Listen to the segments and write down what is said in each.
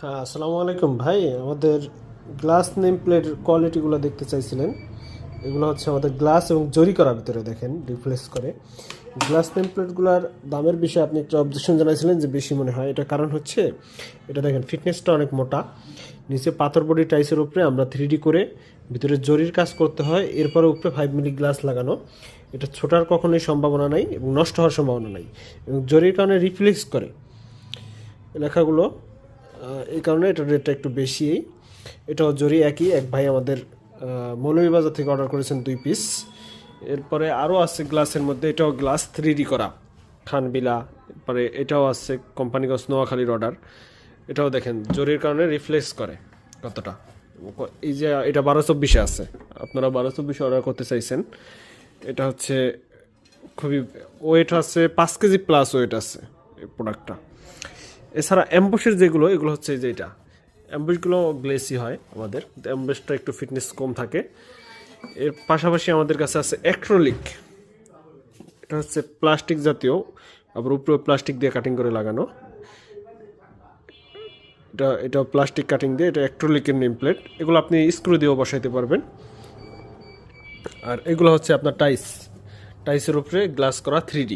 হ্যাঁ, আসসালামু আলাইকুম ভাই। আমাদের গ্লাস নেম প্লেট কোয়ালিটিগুলো দেখতে চাইছিলেন। এগুলো হচ্ছে আমাদের গ্লাস এবং জরি করা, ভিতরে দেখেন রিপ্লেস করে। গ্লাস নেম প্লেটগুলোর দামের বিষয়ে আপনি একটা অবজেকশন জানাইছিলেন যে বেশি মনে হয়। এটা কারণ হচ্ছে, এটা দেখেন ফিটনেসটা অনেক মোটা, নিচে পাথর বডি টাইসের উপরে আমরা 3D করে ভিতরে জরির কাজ করতে হয়, এরপরে উপরে 5 মিলি গ্লাস লাগানো। এটা ছোটার কখনোই সম্ভাবনা নাই এবং নষ্ট হওয়ার সম্ভাবনা নাই, এবং জরির কারণে রিফ্লেক্স করে লেখাগুলো। এই কারণে এটার রেটটা একটু বেশি। এটাও জরি একই, এক ভাই আমাদের মৌলভীবাজার থেকে অর্ডার করেছেন 2 পিস। এরপরে আরও আছে গ্লাসের মধ্যে, এটাও গ্লাস 3D করা, খানবিলা। এরপরে এটাও আছে কোম্পানিগঞ্জ নোয়াখালীর অর্ডার। এটাও দেখেন জরির কারণে রিফ্লেক্স করে কতটা। এই যে এটা 1224-এ আছে, আপনারা 1224-এ অর্ডার করতে চাইছেন। এটা হচ্ছে খুবই ওয়েট আছে, 5 কেজি প্লাস ওয়েট আছে এই প্রোডাক্টটা। এছাড়া অ্যাম্বুশের যেগুলো, এগুলো হচ্ছে যে এটা অ্যাম্বুশগুলো গ্লেসি হয় আমাদের, অ্যাম্বুশটা একটু ফিটনেস কম থাকে। এর পাশাপাশি আমাদের কাছে আছে অ্যাক্রোলিক। এটা হচ্ছে প্লাস্টিক জাতীয়, আবার উপরে প্লাস্টিক দিয়ে কাটিং করে লাগানো। এটা প্লাস্টিক কাটিং দিয়ে, এটা অ্যাক্রোলিকের নেম প্লেট। এগুলো আপনি স্ক্রু দিয়েও বসাইতে পারবেন। আর এগুলো হচ্ছে আপনার টাইসের উপরে গ্লাস করা 3D।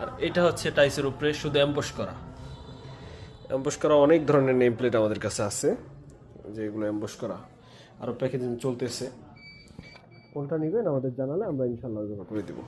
আর এটা হচ্ছে টাইসের উপরে শুধু অ্যাম্বস করা অনেক ধরনের নেম প্লেট আমাদের কাছে আছে, যেগুলো অ্যাম্বস করা আরও প্যাকেজিং চলতেছে। কোনটা নেবেন আমাদের জানালে আমরা ইনশাল্লাহ করে দেবো।